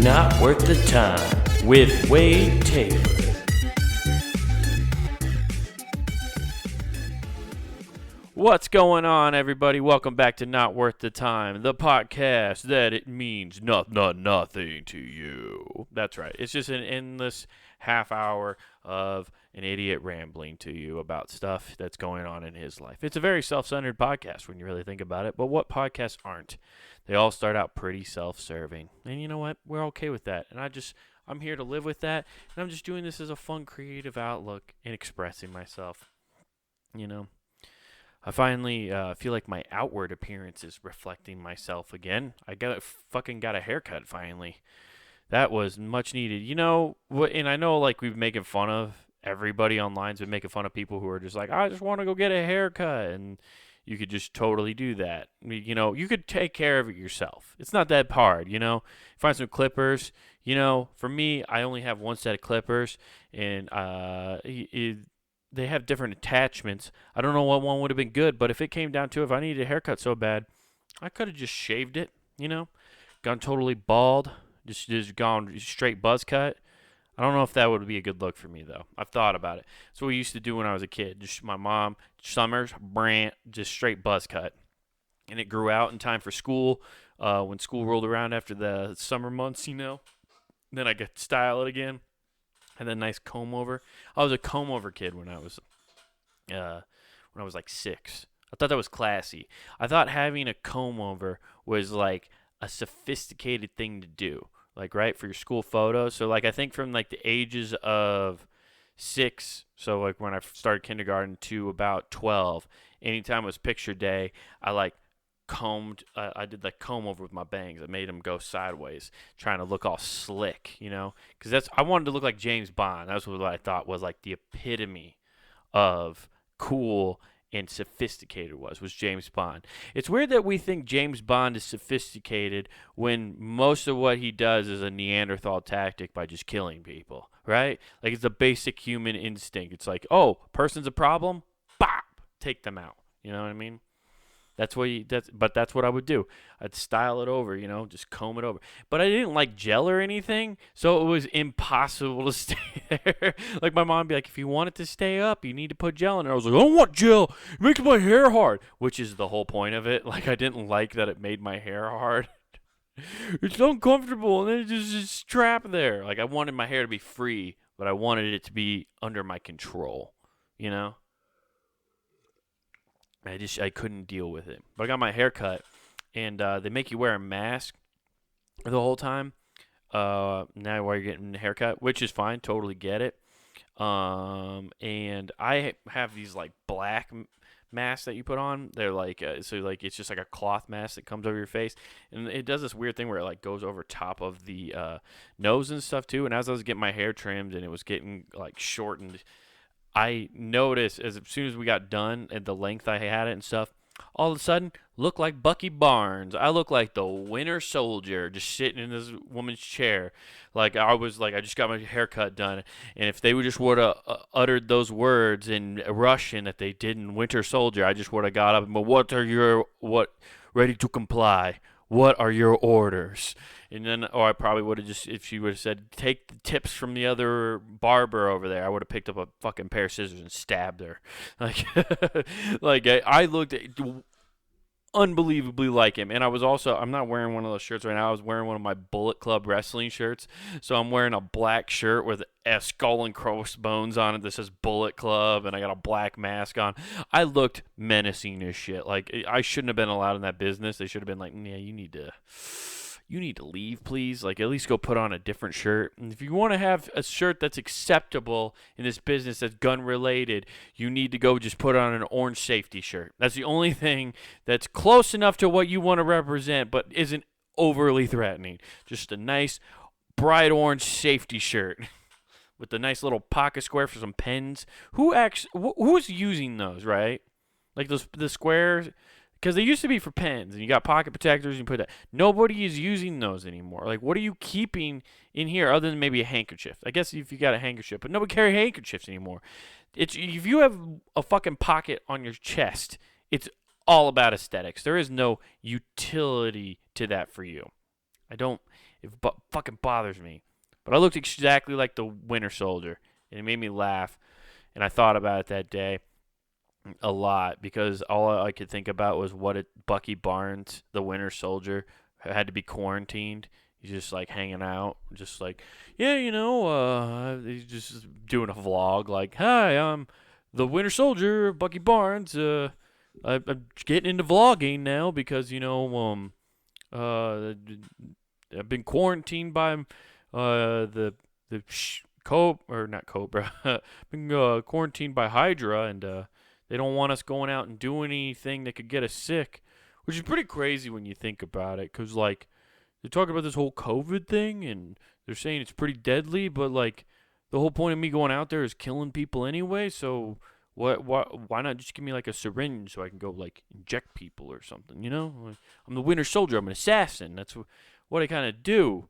Not Worth the Time with Wade Taylor. What's going on, everybody? Welcome back to Not Worth the Time, the podcast that it means nothing to you. That's right. It's just an endless half hour of an idiot rambling to you about stuff that's going on in his life. It's a very self-centered podcast when you really think about it, but what podcasts aren't? They all start out pretty self-serving. And you know what? We're okay with that. And I'm here to live with that, and I'm just doing this as a fun, creative outlook and expressing myself. You know? I finally feel like my outward appearance is reflecting myself again. I got a haircut finally. That was much needed. You know, and I know like we've making fun of everybody online's been making fun of people who are just like, I just want to go get a haircut, and you could just totally do that. You know, you could take care of it yourself. It's not that hard, you know. Find some clippers. You know, for me, I only have one set of clippers, and they have different attachments. I don't know what one would have been good, but if it came down to it, if I needed a haircut so bad, I could have just shaved it, you know, gone totally bald, just gone straight buzz cut. I don't know if that would be a good look for me, though. I've thought about it. That's what we used to do when I was a kid. Just my mom, summers, just straight buzz cut. And it grew out in time for school. When school rolled around after the summer months, you know, then I could style it again. And then nice comb over. I was a comb over kid when I was like 6. I thought that was classy. I thought having a comb over was like a sophisticated thing to do, like right for your school photos. So like I think from like the ages of 6, so like when I started kindergarten to about 12, anytime it was picture day, I like I did like comb over with my bangs. I made them go sideways, trying to look all slick, you know, because I wanted to look like James Bond. That's what I thought was like the epitome of cool and sophisticated was James Bond. It's weird that we think James Bond is sophisticated when most of what he does is a Neanderthal tactic by just killing people, right? Like it's a basic human instinct. It's like, oh, person's a problem, bop, take them out. You know what I mean? That's what I would do. I'd style it over, you know, just comb it over. But I didn't like gel or anything, so it was impossible to stay there. Like my mom would be like, if you want it to stay up, you need to put gel in there. I was like, I don't want gel. It makes my hair hard, which is the whole point of it. Like I didn't like that it made my hair hard. It's uncomfortable, and then it's just a strap there. Like I wanted my hair to be free, but I wanted it to be under my control, you know? I couldn't deal with it. But I got my hair cut, and they make you wear a mask the whole time. Now while you're getting a haircut, which is fine, totally get it. And I have these like black masks that you put on. They're like so like it's just like a cloth mask that comes over your face, and it does this weird thing where it like goes over top of the nose and stuff too. And as I was getting my hair trimmed and it was getting like shortened, I noticed as soon as we got done at the length I had it and stuff, all of a sudden looked like Bucky Barnes. I look like the Winter Soldier just sitting in this woman's chair. Like I just got my haircut done, and if they would have uttered those words in Russian that they did in Winter Soldier, I just would have got up and ready to comply. What are your orders? And then, or I probably would have just, if she would have said, take the tips from the other barber over there, I would have picked up a fucking pair of scissors and stabbed her. Like, I looked unbelievably like him. And I'm not wearing one of those shirts right now. I was wearing one of my Bullet Club wrestling shirts. So I'm wearing a black shirt with a skull and crossbones on it that says Bullet Club, and I got a black mask on. I looked menacing as shit. Like, I shouldn't have been allowed in that business. They should have been like, yeah, you need to leave, please. Like, at least go put on a different shirt. And if you want to have a shirt that's acceptable in this business that's gun-related, you need to go just put on an orange safety shirt. That's the only thing that's close enough to what you want to represent but isn't overly threatening. Just a nice, bright orange safety shirt with the nice little pocket square for some pens. Who's using those, right? Like the squares, because they used to be for pens, and you got pocket protectors, you put that. Nobody is using those anymore. Like, what are you keeping in here other than maybe a handkerchief? I guess if you got a handkerchief, but nobody carry handkerchiefs anymore. If you have a fucking pocket on your chest, it's all about aesthetics. There is no utility to that for you. It fucking bothers me. But I looked exactly like the Winter Soldier, and it made me laugh. And I thought about it that day a lot because all I could think about was Bucky Barnes, the Winter Soldier, had to be quarantined. He's just like hanging out, just like, yeah, he's just doing a vlog like, hi, I'm the Winter Soldier, Bucky Barnes. I'm getting into vlogging now because I've been quarantined by not Cobra, been quarantined by Hydra, and they don't want us going out and doing anything that could get us sick, which is pretty crazy when you think about it, because like they're talking about this whole COVID thing, and they're saying it's pretty deadly, but like the whole point of me going out there is killing people anyway, so why not just give me like a syringe so I can go like inject people or something, Like, I'm the Winter Soldier, I'm an assassin, that's what I kind of do.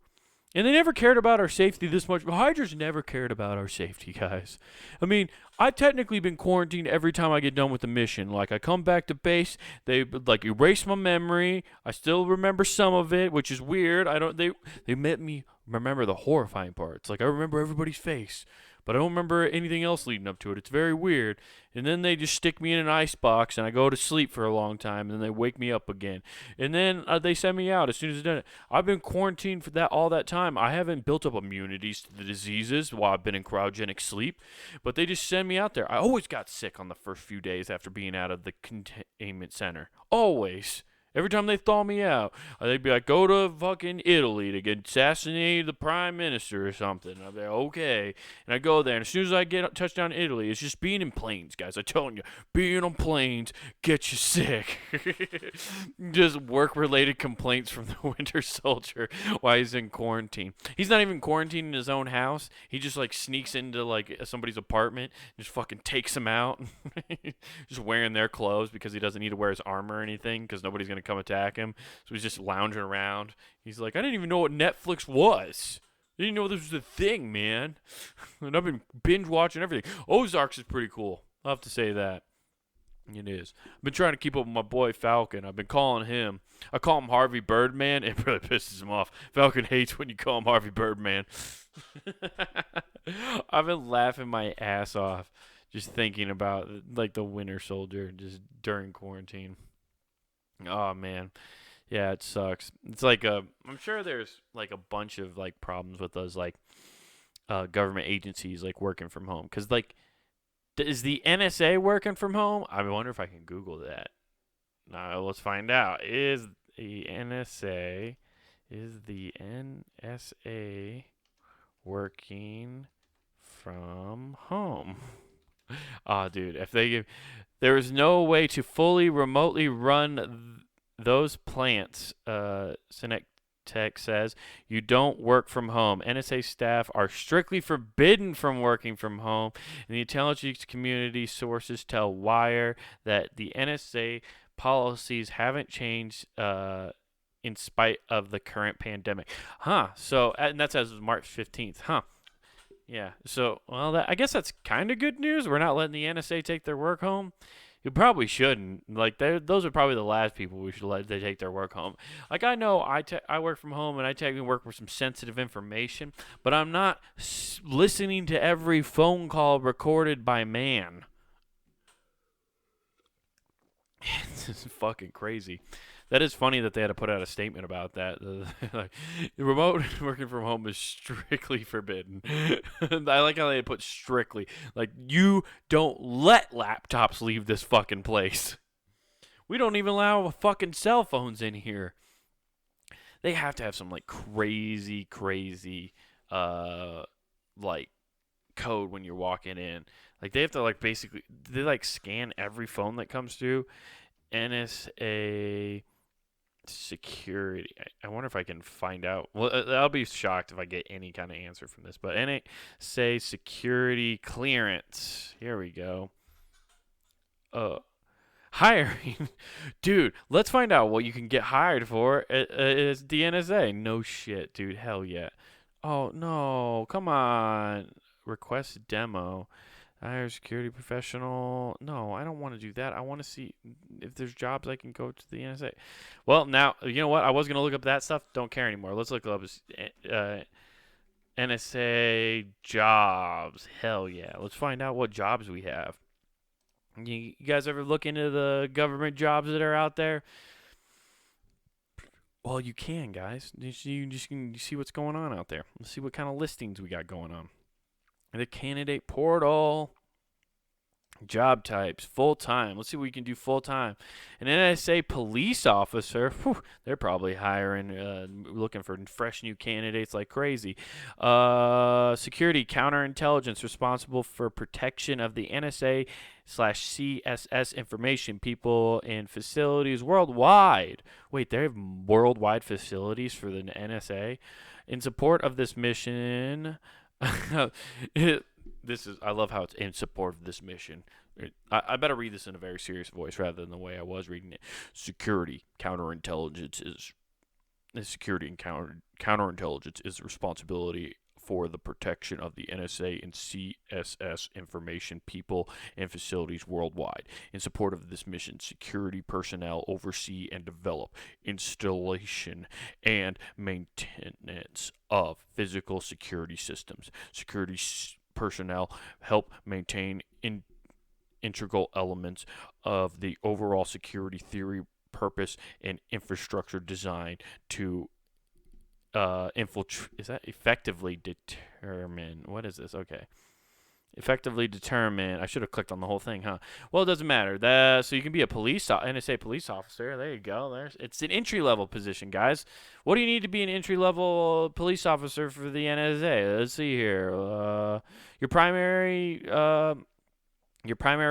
And they never cared about our safety this much. Hydra's never cared about our safety, guys. I mean, I've technically been quarantined every time I get done with the mission. Like, I come back to base, they like erase my memory. I still remember some of it, which is weird. They made me remember the horrifying parts. Like, I remember everybody's face, but I don't remember anything else leading up to it. It's very weird. And then they just stick me in an ice box, and I go to sleep for a long time, and then they wake me up again. And then they send me out as soon as it's done. I've been quarantined for all that time. I haven't built up immunities to the diseases while I've been in cryogenic sleep, but they just send me out there. I always got sick on the first few days after being out of the containment center. Always. Every time they thaw me out, they'd be like, go to fucking Italy to get assassinated the prime minister or something. I'd be like, okay. And I go there, and as soon as I get touchdown in Italy, it's just being in planes, guys. I'm telling you, being on planes gets you sick. Just work-related complaints from the Winter Soldier while he's in quarantine. He's not even quarantined in his own house. He just, like, sneaks into, like, somebody's apartment and just fucking takes them out. Just wearing their clothes because he doesn't need to wear his armor or anything because nobody's going to come attack him. So he's just lounging around. He's like, I didn't even know what Netflix was. I didn't know this was a thing, man. And I've been binge watching everything. Ozarks is pretty cool. I'll have to say that. It is. I've been trying to keep up with my boy Falcon. I've been calling him. I call him Harvey Birdman. It really pisses him off. Falcon hates when you call him Harvey Birdman. I've been laughing my ass off just thinking about like the Winter Soldier just during quarantine. Oh man, yeah, it sucks. It's like I'm sure there's like a bunch of like problems with those like government agencies like working from home. Cause like, is the NSA working from home? I wonder if I can Google that. Now let's find out. Is the NSA working from home? Oh, dude, there is no way to fully remotely run those plants, Tech says. You don't work from home. NSA staff are strictly forbidden from working from home. And the intelligence community sources tell Wire that the NSA policies haven't changed in spite of the current pandemic. So, and that says March 15th. Yeah, so, well, I guess that's kind of good news. We're not letting the NSA take their work home. You probably shouldn't. Like, those are probably the last people we should let they take their work home. Like, I know I work from home, and I technically work with some sensitive information, but I'm not listening to every phone call recorded by man. This is fucking crazy. That is funny that they had to put out a statement about that. Like, remote working from home is strictly forbidden. I like how they put strictly. Like, you don't let laptops leave this fucking place. We don't even allow fucking cell phones in here. They have to have some, like, crazy, like, code when you're walking in. Like, they have to, like, basically, they, like, scan every phone that comes through. NSA security. I wonder if I can find out. Well, I'll be shocked if I get any kind of answer from this. But NSA security clearance. Here we go. Hiring. Dude, let's find out what you can get hired for at the NSA. No shit, dude. Hell yeah. Oh, no. Come on. Request demo. Hire a security professional. No, I don't want to do that. I want to see if there's jobs I can go to the NSA. Well, now, you know what? I was going to look up that stuff. Don't care anymore. Let's look up NSA jobs. Hell yeah. Let's find out what jobs we have. You guys ever look into the government jobs that are out there? Well, you can, guys. You just can see what's going on out there. Let's see what kind of listings we got going on. The candidate portal. Job types, full time. Let's see what we can do full time. An NSA police officer, they're probably hiring, looking for fresh new candidates like crazy. Security, counterintelligence, responsible for protection of the NSA/CSS information, people and facilities worldwide. Wait, they have worldwide facilities for the NSA? In support of this mission, I love how it's in support of this mission. I better read this in a very serious voice rather than the way I was reading it. Security, counterintelligence is security and counterintelligence is responsibility for the protection of the NSA and CSS information, people, and facilities worldwide. In support of this mission, security personnel oversee and develop installation and maintenance of physical security systems. Security personnel help maintain integral elements of the overall security theory, purpose, and infrastructure design to infiltrate. Is that effectively determine? What is this? Okay. Effectively determine. I should have clicked on the whole thing, huh? Well, it doesn't matter. So you can be a NSA police officer. There you go. It's an entry level position, guys. What do you need to be an entry level police officer for the NSA? Let's see here. Your primary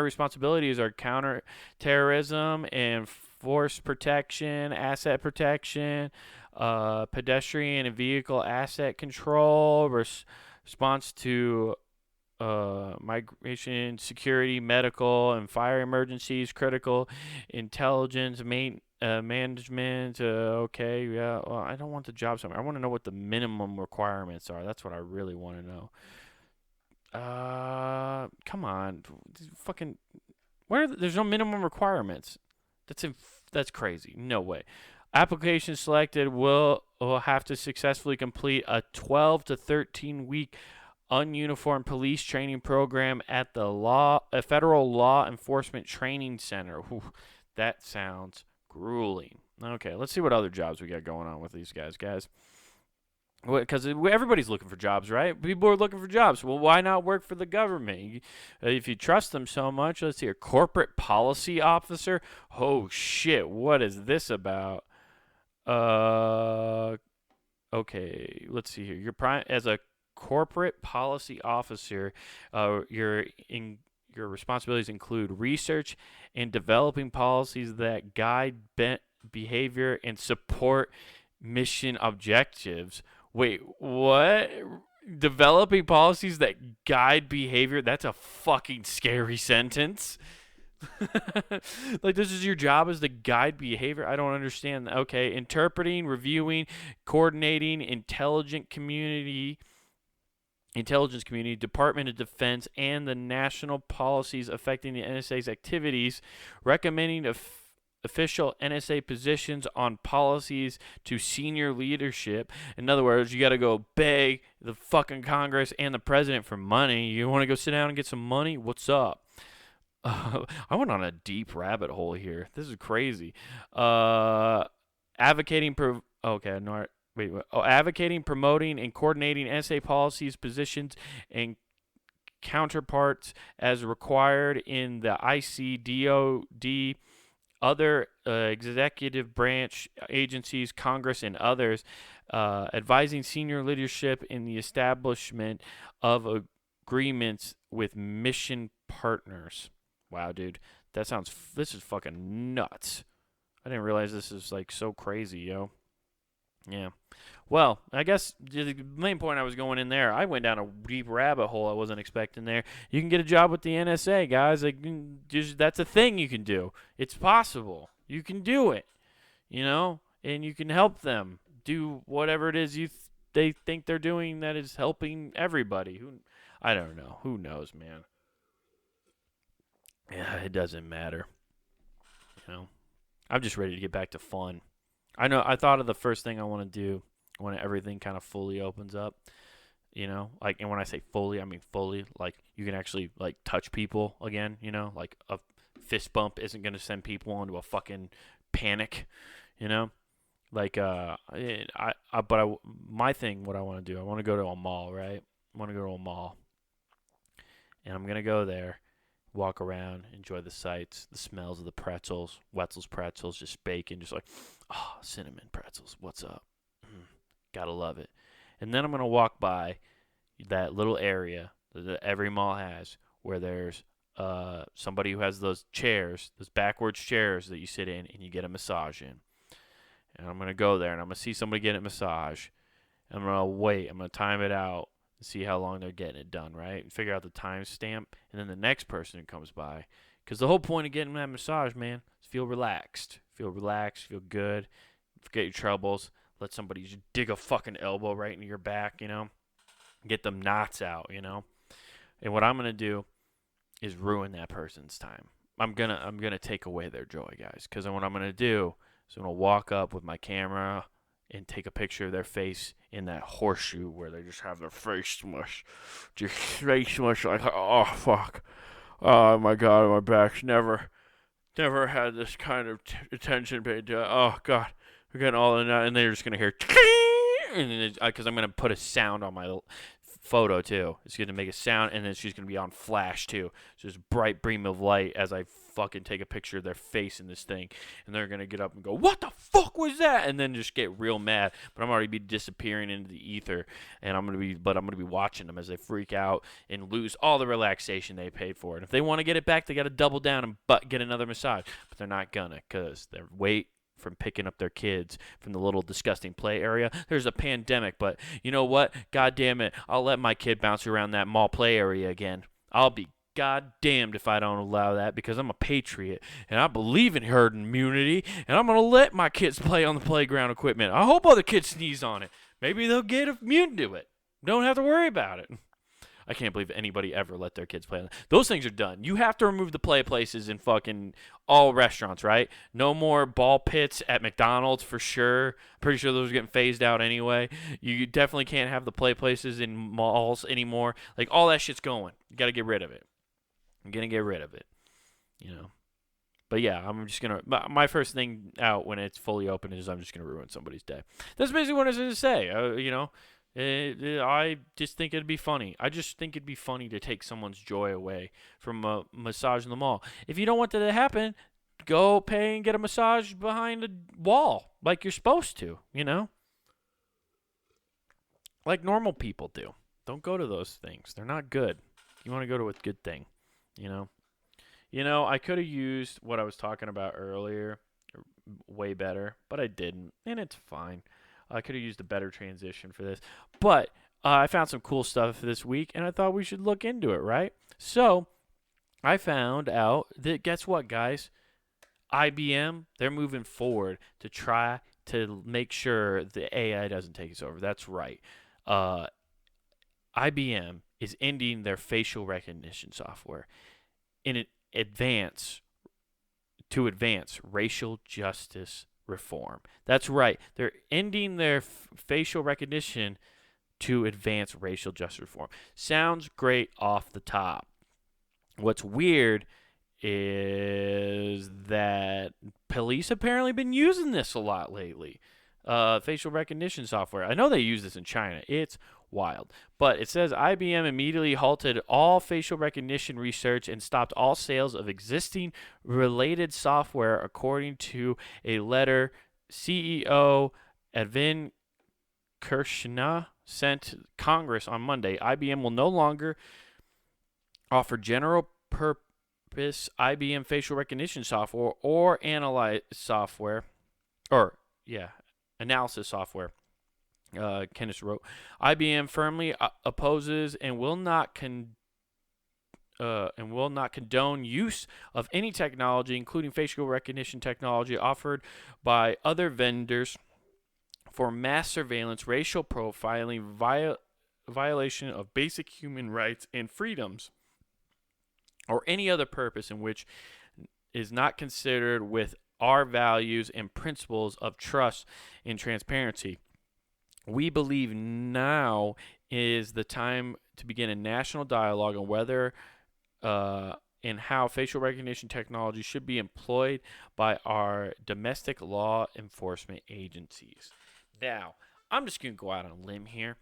responsibilities are counterterrorism and force protection, asset protection, pedestrian and vehicle asset control, response to migration, security, medical, and fire emergencies, critical intelligence, management. Okay, yeah. Well, I don't want the job summary. I want to know what the minimum requirements are. That's what I really want to know. Come on, fucking. There's no minimum requirements. That's crazy. No way. Application selected will have to successfully complete a 12 to 13 week ununiformed police training program at the Federal Law Enforcement Training Center. Whew, that sounds grueling. Okay, let's see what other jobs we got going on with these guys, because everybody's looking for jobs, right? People are looking for jobs. Well, why not work for the government? If you trust them so much, let's see here. Corporate policy officer. Oh shit! What is this about? Okay. Let's see here. As a corporate policy officer, your responsibilities include research and developing policies that guide behavior and support mission objectives. Wait, what? Developing policies that guide behavior? That's a fucking scary sentence. Like, this is your job as the guide behavior? I don't understand. Okay, interpreting, reviewing, coordinating intelligence community, Department of Defense, and the national policies affecting the NSA's activities, recommending official NSA positions on policies to senior leadership. In other words, you got to go beg the fucking Congress and the president for money. You want to go sit down and get some money? What's up? I went on a deep rabbit hole here. This is crazy. Advocating advocating, promoting, and coordinating NSA policies, positions, and counterparts as required in the ICDOD, other executive branch agencies, Congress, and others, advising senior leadership in the establishment of agreements with mission partners. Wow, dude, this is fucking nuts. I didn't realize this is like so crazy, yo. Yeah. Well, I guess the main point I was going in there, I went down a deep rabbit hole I wasn't expecting there. You can get a job with the NSA, guys. That's a thing you can do. It's possible. You can do it, and you can help them do whatever it is they think they're doing that is helping everybody. I don't know. Who knows, man? Yeah, it doesn't matter. You know, I'm just ready to get back to fun. I know. I thought of the first thing I want to do when everything kind of fully opens up. Like, and when I say fully, I mean fully. Like, you can actually like touch people again. Like a fist bump isn't gonna send people into a fucking panic. You know, like my thing, what I want to do, I want to go to a mall, right? I want to go to a mall, and I'm gonna go there, walk around, enjoy the sights, the smells of the pretzels, Wetzel's pretzels, just bacon, just like, oh, cinnamon pretzels, what's up? Gotta love it. And then I'm gonna walk by that little area that every mall has, where there's somebody who has those chairs, those backwards chairs that you sit in and you get a massage in. And I'm gonna go there and I'm gonna see somebody get a massage. I'm gonna wait. I'm gonna time it out and see how long they're getting it done, right? And figure out the time stamp, and then the next person who comes by. Because the whole point of getting that massage, man, is feel relaxed. Feel relaxed, feel good, forget your troubles. Let somebody just dig a fucking elbow right into your back, get them knots out. And what I'm gonna do is ruin that person's time. I'm gonna take away their joy, guys. Because what I'm gonna do is I'm gonna walk up with my camera and take a picture of their face in that horseshoe where they just have their face smushed, just face smushed, like, oh fuck, oh my god, my back's never had this kind of attention paid to it. Oh god, we're getting all in that, and they're just gonna hear, and because I'm gonna put a sound on my photo too. It's gonna make a sound, and then she's gonna be on flash too. So this bright beam of light as I fucking take a picture of their face in this thing, and they're gonna get up and go, "What the fuck was that?" And then just get real mad. But I'm already be disappearing into the ether, and I'm gonna be watching them as they freak out and lose all the relaxation they paid for. And if they want to get it back, they got to double down and get another massage. But they're not gonna, cause they're from picking up their kids from the little disgusting play area. There's a pandemic, but you know what? God damn it. I'll let my kid bounce around that mall play area again. I'll be God damned if I don't allow that, because I'm a patriot and I believe in herd immunity, and I'm going to let my kids play on the playground equipment. I hope other kids sneeze on it. Maybe they'll get immune to it. Don't have to worry about it. I can't believe anybody ever let their kids play on that. Those things are done. You have to remove the play places in fucking all restaurants, right? No more ball pits at McDonald's for sure. Pretty sure those are getting phased out anyway. You definitely can't have the play places in malls anymore. Like, all that shit's going. You got to get rid of it. I'm going to get rid of it. But yeah, I'm just going to. My first thing out when it's fully open is I'm just going to ruin somebody's day. That's basically what I was going to say. I just think it'd be funny. I just think it'd be funny to take someone's joy away from a massage in the mall. If you don't want that to happen, go pay and get a massage behind a wall like you're supposed to, like normal people do. Don't go to those things. They're not good. You want to go to a good thing, you know? I could have used what I was talking about earlier way better, but I didn't, and it's fine. I could have used a better transition for this. But I found some cool stuff this week, and I thought we should look into it, right? So I found out that, guess what, guys? IBM, they're moving forward to try to make sure the AI doesn't take us over. That's right. IBM is ending their facial recognition software in advance racial justice reform. That's right. They're ending their facial recognition to advance racial justice reform. Sounds great off the top. What's weird is that police apparently been using this a lot lately. Facial recognition software. I know they use this in China. It's wild. But it says IBM immediately halted all facial recognition research and stopped all sales of existing related software, according to a letter CEO Edvin Kirshner sent Congress on Monday. IBM will no longer offer general purpose IBM facial recognition software or analysis software. Kenneth wrote, IBM firmly opposes and will not condone use of any technology, including facial recognition technology offered by other vendors, for mass surveillance, racial profiling, violation of basic human rights and freedoms. or any other purpose in which is not considered with our values and principles of trust and transparency. We believe now is the time to begin a national dialogue on whether and how facial recognition technology should be employed by our domestic law enforcement agencies. Now, I'm just going to go out on a limb here.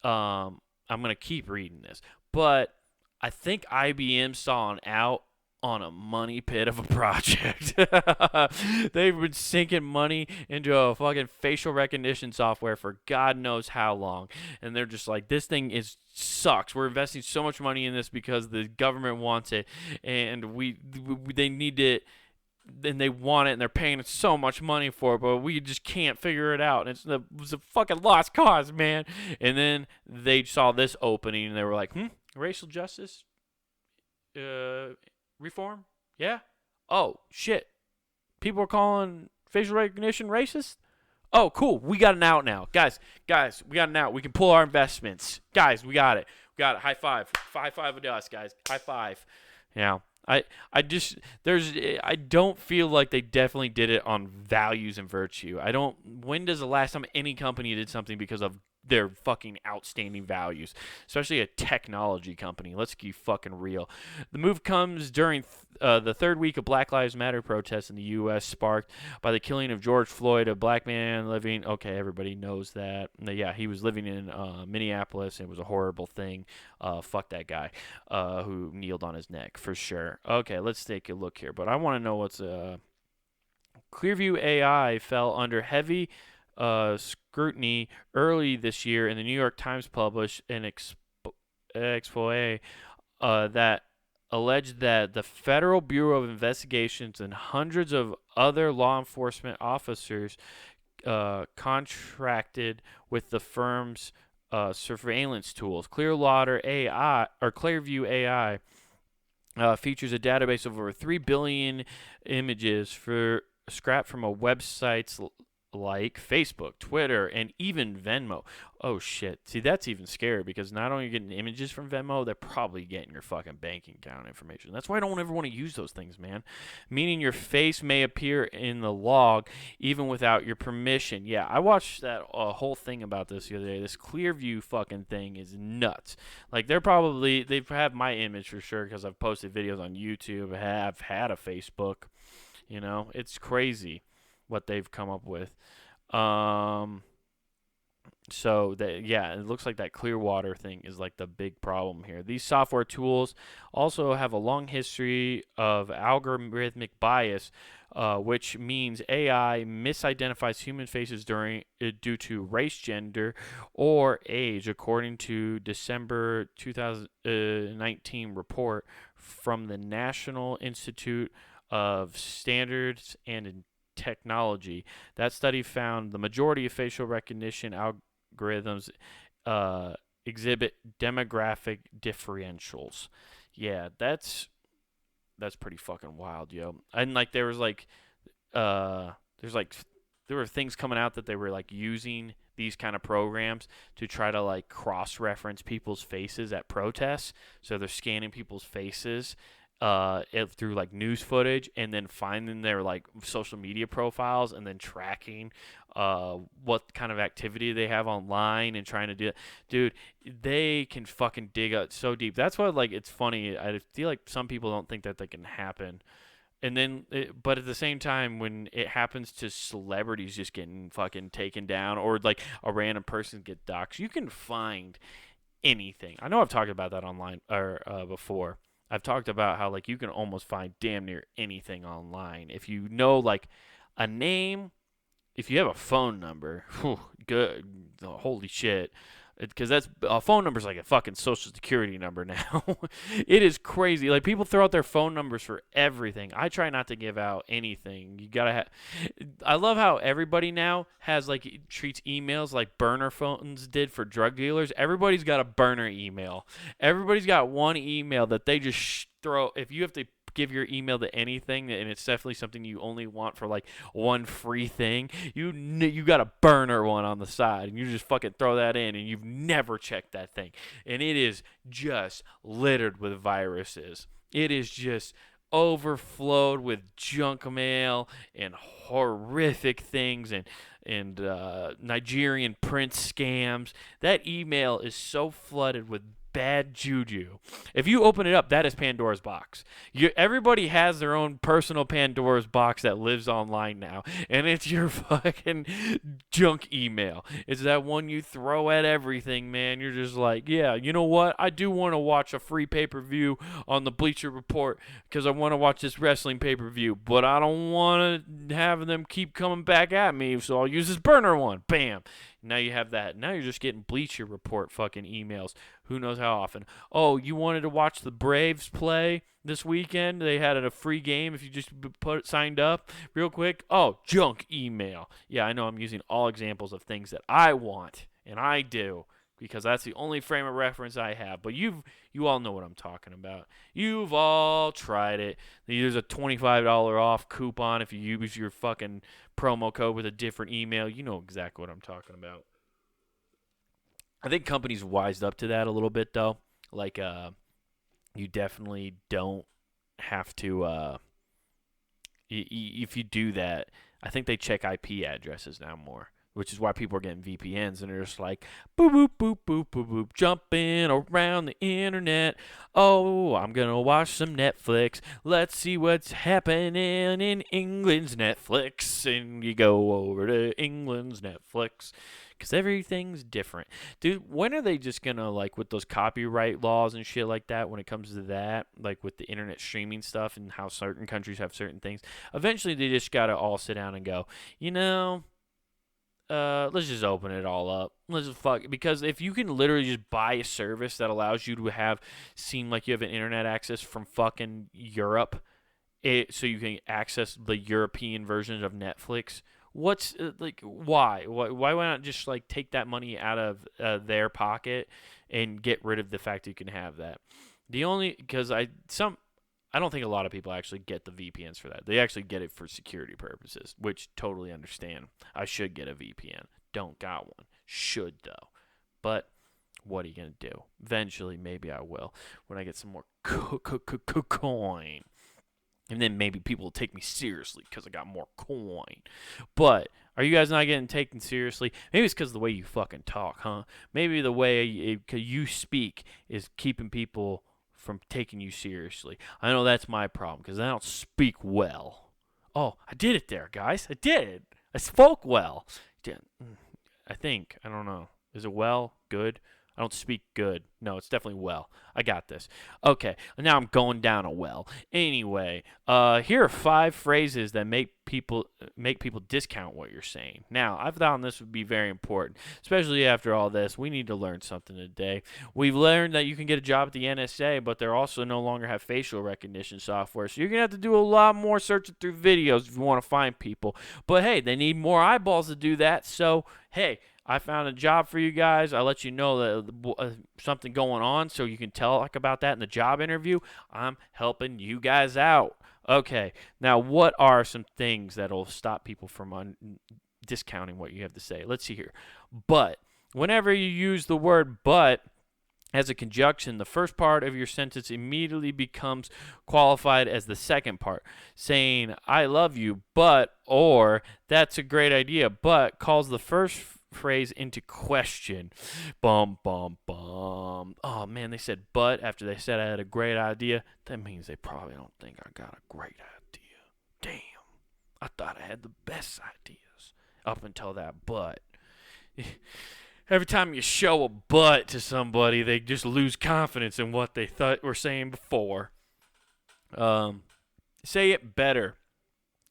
I'm going to keep reading this, but I think IBM saw an out on a money pit of a project. They've been sinking money into a fucking facial recognition software for God knows how long, and they're just like, this thing is sucks. We're investing so much money in this because the government wants it, and they need it. And they want it, and they're paying us so much money for it, but we just can't figure it out. And it was a fucking lost cause, man. And then they saw this opening, and they were like, racial justice reform? Yeah? Oh, shit. People are calling facial recognition racist? Oh, cool. We got an out now. Guys, we got an out. We can pull our investments. Guys, we got it. We got it. High five. High five with us, guys. High five. Yeah. I don't feel like they definitely did it on values and virtue. When does the last time any company did something because of their fucking outstanding values, especially a technology company? Let's be fucking real. The move comes during the third week of Black Lives Matter protests in the U.S. sparked by the killing of George Floyd, a black man living. Okay, everybody knows that. Yeah, he was living in Minneapolis. It was a horrible thing. Fuck that guy who kneeled on his neck for sure. Okay, let's take a look here. But I want to know what's Clearview AI fell under heavy scrutiny early this year, and the New York Times published an expose that alleged that the Federal Bureau of Investigations and hundreds of other law enforcement officers contracted with the firm's surveillance tools. Clearview AI features a database of over 3 billion images scrapped from a websites like Facebook, Twitter, and even Venmo. Oh shit. See, that's even scary because not only are you getting images from Venmo, they're probably getting your fucking banking account information. That's why I don't ever want to use those things, man. Meaning your face may appear in the log even without your permission. Yeah, I watched that whole thing about this the other day. This Clearview fucking thing is nuts. Like they've had my image for sure because I've posted videos on YouTube. I've had a Facebook. You know, it's crazy what they've come up with. So it looks like that Clearwater thing is like the big problem here. These software tools also have a long history of algorithmic bias, which means AI misidentifies human faces due to race, gender, or age, according to December 2019 report from the National Institute of Standards and Technology. That study found the majority of facial recognition algorithms exhibit demographic differentials. Yeah, that's pretty fucking wild, yo. And like there were things coming out that they were like using these kind of programs to try to like cross-reference people's faces at protests. So they're scanning people's faces through like news footage and then finding their like social media profiles and then tracking what kind of activity they have online and trying to do it. Dude, they can fucking dig out so deep. That's why like it's funny. I feel like some people don't think that can happen. And then, but at the same time, when it happens to celebrities just getting fucking taken down or like a random person get doxxed, you can find anything. I know I've talked about that online or before. I've talked about how like you can almost find damn near anything online if you know like a name, if you have a phone number. Good, holy shit, because that's a phone number is like a fucking social security number now. It is crazy. Like people throw out their phone numbers for everything. I try not to give out anything. You gotta have. I love how everybody now has like treats emails like burner phones did for drug dealers. Everybody's got a burner email. Everybody's got one email that they just throw. If you have to give your email to anything and it's definitely something you only want for like one free thing, you got a burner one on the side and you just fucking throw that in and you've never checked that thing and it is just littered with viruses. It is just overflowed with junk mail and horrific things and Nigerian prince scams. That email is so flooded with bad juju. If you open it up, that is Pandora's box. Everybody has their own personal Pandora's box that lives online now, and it's your fucking junk email. It's that one you throw at everything, man. You're just like, yeah, you know what? I do want to watch a free pay-per-view on the Bleacher Report because I want to watch this wrestling pay-per-view, but I don't want to have them keep coming back at me, so I'll use this burner one. Bam. Now you have that. Now you're just getting Bleacher Report fucking emails. Who knows how often? Oh, you wanted to watch the Braves play this weekend? They had a free game if you just signed up real quick. Oh, junk email. Yeah, I know I'm using all examples of things that I want, and I do, because that's the only frame of reference I have. But you all know what I'm talking about. You've all tried it. There's a $25 off coupon if you use your fucking promo code with a different email. You know exactly what I'm talking about. I think companies wised up to that a little bit, though. Like, you definitely don't have to, if you do that, I think they check IP addresses now more, which is why people are getting VPNs, and they're just like, boop, boop, boop, boop, boop, boop, jumping around the internet. Oh, I'm going to watch some Netflix. Let's see what's happening in England's Netflix. And you go over to England's Netflix, because everything's different. Dude, when are they just going to, like, with those copyright laws and shit like that, when it comes to that, like with the internet streaming stuff and how certain countries have certain things, eventually they just got to all sit down and go, you know, let's just open it all up. Let's just fuck, because if you can literally just buy a service that allows you to seem like you have an internet access from fucking Europe, so you can access the European versions of Netflix. What's why not just like take that money out of their pocket and get rid of the fact that you can have that? Because I don't think a lot of people actually get the VPNs for that. They actually get it for security purposes, which totally understand. I should get a VPN. Don't got one. Should, though. But what are you going to do? Eventually, maybe I will when I get some more coin. And then maybe people will take me seriously because I got more coin. But are you guys not getting taken seriously? Maybe it's because of the way you fucking talk, huh? Maybe the way you speak is keeping people from taking you seriously. I know that's my problem because I don't speak well. Oh, I did it there, guys. I did. I spoke well. I think. I don't know. Is it well? Good? I don't speak good. No, it's definitely well. I got this. Okay, now I'm going down a well. Anyway, here are 5 phrases that make people discount what you're saying. Now, I found this would be very important, especially after all this. We need to learn something today. We've learned that you can get a job at the NSA, but they also no longer have facial recognition software, so you're going to have to do a lot more searching through videos if you want to find people. But hey, they need more eyeballs to do that, so hey, I found a job for you guys. I'll let you know that something going on so you can tell about that in the job interview. I'm helping you guys out. Okay, now what are some things that will stop people from discounting what you have to say? Let's see here. But, whenever you use the word but as a conjunction, the first part of your sentence immediately becomes qualified as the second part. Saying, I love you, but, or, that's a great idea, but, calls the first phrase into question. Bum, bum, bum. Oh, man, they said but after they said I had a great idea. That means they probably don't think I got a great idea. Damn. I thought I had the best ideas up until that but. Every time you show a but to somebody, they just lose confidence in what they thought were saying before. Say it better.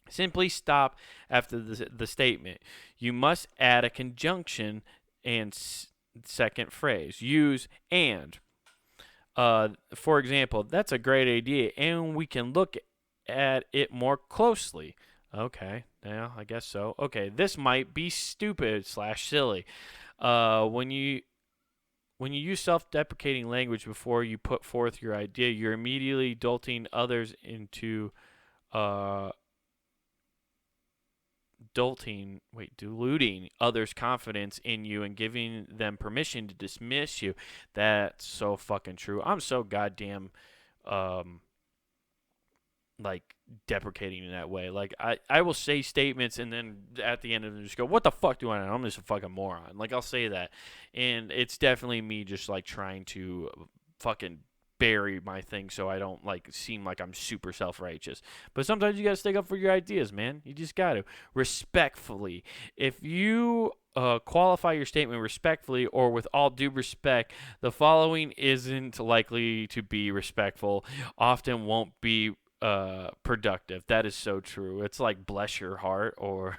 Simply stop after the statement. You must add a conjunction and second phrase. Use and. For example, that's a great idea, and we can look at it more closely. Okay, yeah, I guess so. Okay, this might be stupid / silly. When you use self-deprecating language before you put forth your idea, you're immediately diluting others into diluting others' confidence in you and giving them permission to dismiss you. That's so fucking true. I'm so goddamn like deprecating in that way. Like I will say statements and then at the end of it just go, what the fuck do I know? I'm just a fucking moron. Like I'll say that. And it's definitely me just like trying to fucking bury my thing so I don't like seem like I'm super self-righteous. But sometimes you got to stick up for your ideas, man. You just got to respectfully. If you qualify your statement respectfully or with all due respect, the following isn't likely to be respectful, often won't be productive. That is so true. It's like bless your heart or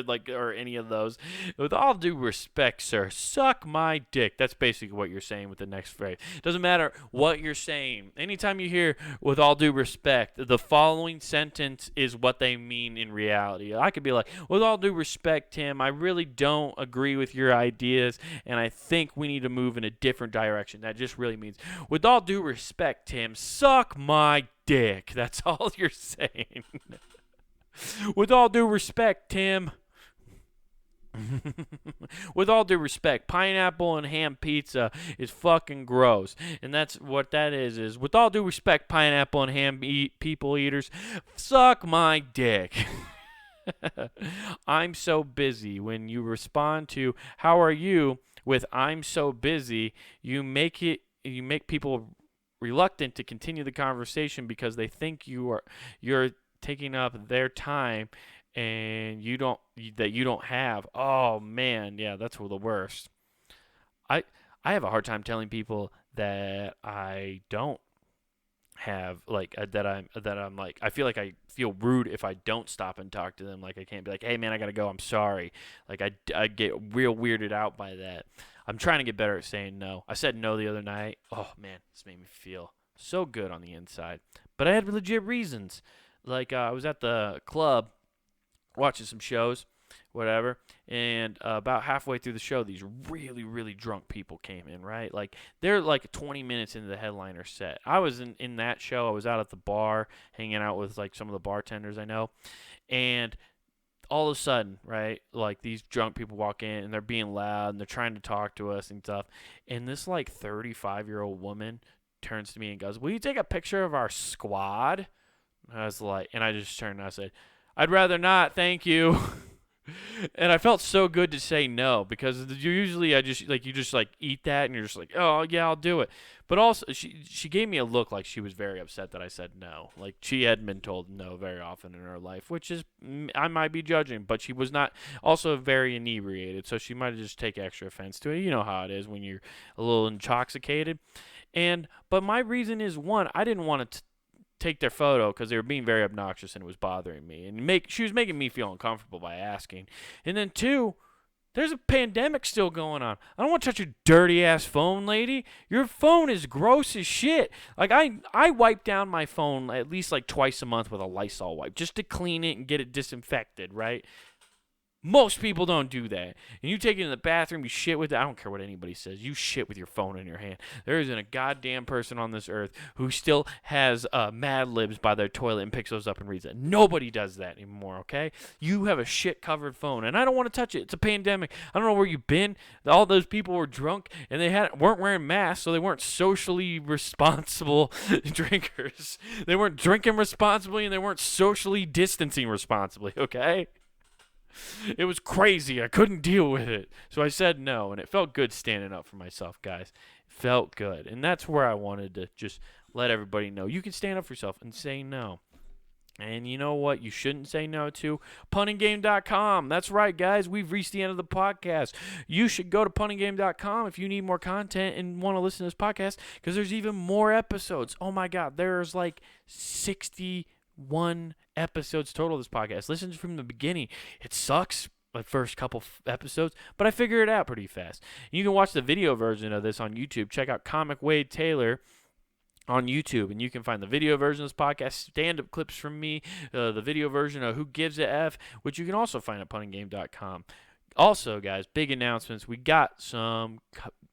like or any of those. With all due respect, sir, suck my dick. That's basically what you're saying with the next phrase. Doesn't matter what you're saying. Anytime you hear with all due respect, the following sentence is what they mean in reality. I could be like, with all due respect, Tim, I really don't agree with your ideas and I think we need to move in a different direction. That just really means, with all due respect, Tim, suck my dick. That's all you're saying. With all due respect, Tim. With all due respect, pineapple and ham pizza is fucking gross. And that's what that is with all due respect, pineapple and ham people eaters, suck my dick. I'm so busy. When you respond to how are you with I'm so busy, you make people reluctant to continue the conversation because they think you're taking up their time and you don't have. Oh man, yeah, that's the worst. I I have a hard time telling people that I don't have like that I'm like I feel like I feel rude if I don't stop and talk to them. Like I can't be like, hey man, I gotta go, I'm sorry. Like I get real weirded out by that. I'm trying to get better at saying no. I said no the other night. Oh man, this made me feel so good on the inside, but I had legit reasons. Like I was at the club watching some shows, whatever, and about halfway through the show, these really, really drunk people came in, right? Like, they're like 20 minutes into the headliner set. I was in that show. I was out at the bar hanging out with, like, some of the bartenders I know, and all of a sudden, right, like, these drunk people walk in, and they're being loud, and they're trying to talk to us and stuff, and this, like, 35-year-old woman turns to me and goes, will you take a picture of our squad? And I was like, and I just turned and I said, I'd rather not, thank you. And I felt so good to say no because usually you just like eat that and you're just like, oh yeah, I'll do it. But also she gave me a look like she was very upset that I said no. Like she hadn't been told no very often in her life, which is I might be judging, but she was not also very inebriated, so she might have just take extra offense to it. You know how it is when you're a little intoxicated. But my reason is one, I didn't want to take their photo because they were being very obnoxious and it was bothering me. And she was making me feel uncomfortable by asking. And then two, there's a pandemic still going on. I don't want to touch your dirty ass phone, lady. Your phone is gross as shit. Like I wipe down my phone at least like twice a month with a Lysol wipe just to clean it and get it disinfected, right? Most people don't do that. And you take it in the bathroom, you shit with it. I don't care what anybody says. You shit with your phone in your hand. There isn't a goddamn person on this earth who still has Mad Libs by their toilet and picks those up and reads it. Nobody does that anymore, okay? You have a shit-covered phone, and I don't want to touch it. It's a pandemic. I don't know where you've been. All those people were drunk, and they weren't wearing masks, so they weren't socially responsible drinkers. They weren't drinking responsibly, and they weren't socially distancing responsibly, okay? It was crazy. I couldn't deal with it. So I said no, and it felt good standing up for myself, guys. It felt good. And that's where I wanted to just let everybody know. You can stand up for yourself and say no. And you know what you shouldn't say no to? punninggame.com. That's right, guys. We've reached the end of the podcast. You should go to punninggame.com if you need more content and want to listen to this podcast because there's even more episodes. Oh, my God. There's like 61 episodes total of this podcast. Listen from the beginning. It sucks the first couple episodes, but I figure it out pretty fast. You can watch the video version of this on YouTube. Check out Comic Wade Taylor on YouTube, and you can find the video version of this podcast, stand-up clips from me, the video version of Who Gives a F, which you can also find at punninggame.com. Also, guys, big announcements. We got some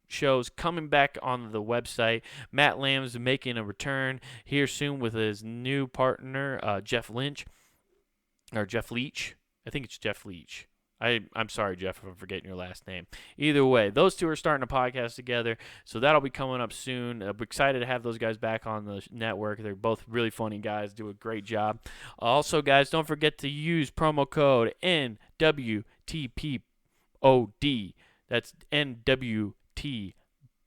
shows coming back on the website. Matt Lamb's making a return here soon with his new partner, Jeff Leach. I think it's Jeff Leach. I'm sorry, Jeff, if I'm forgetting your last name. Either way, those two are starting a podcast together, so that'll be coming up soon. I'm excited to have those guys back on the network. They're both really funny guys, do a great job. Also, guys, don't forget to use promo code NWTPOD. That's NWT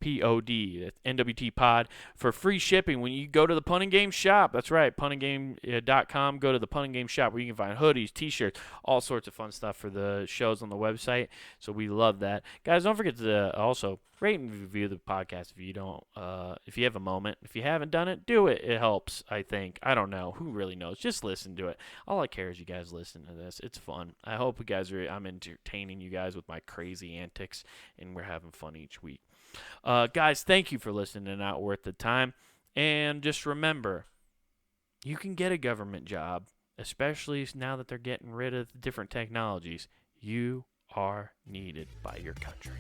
POD, that's NWT Pod, for free shipping when you go to the Pun and Game shop. That's right, punandgame.com. Go to the Pun and Game shop where you can find hoodies, t-shirts, all sorts of fun stuff for the shows on the website. So we love that. Guys, don't forget to also rate and review the podcast if you don't, if you have a moment. If you haven't done it, do it. It helps, I think. I don't know. Who really knows? Just listen to it. All I care is you guys listen to this. It's fun. I hope you guys I'm entertaining you guys with my crazy antics, and we're having fun each week. Guys, thank you for listening to Not Worth the Time. And just remember, you can get a government job, especially now that they're getting rid of different technologies. You are needed by your country.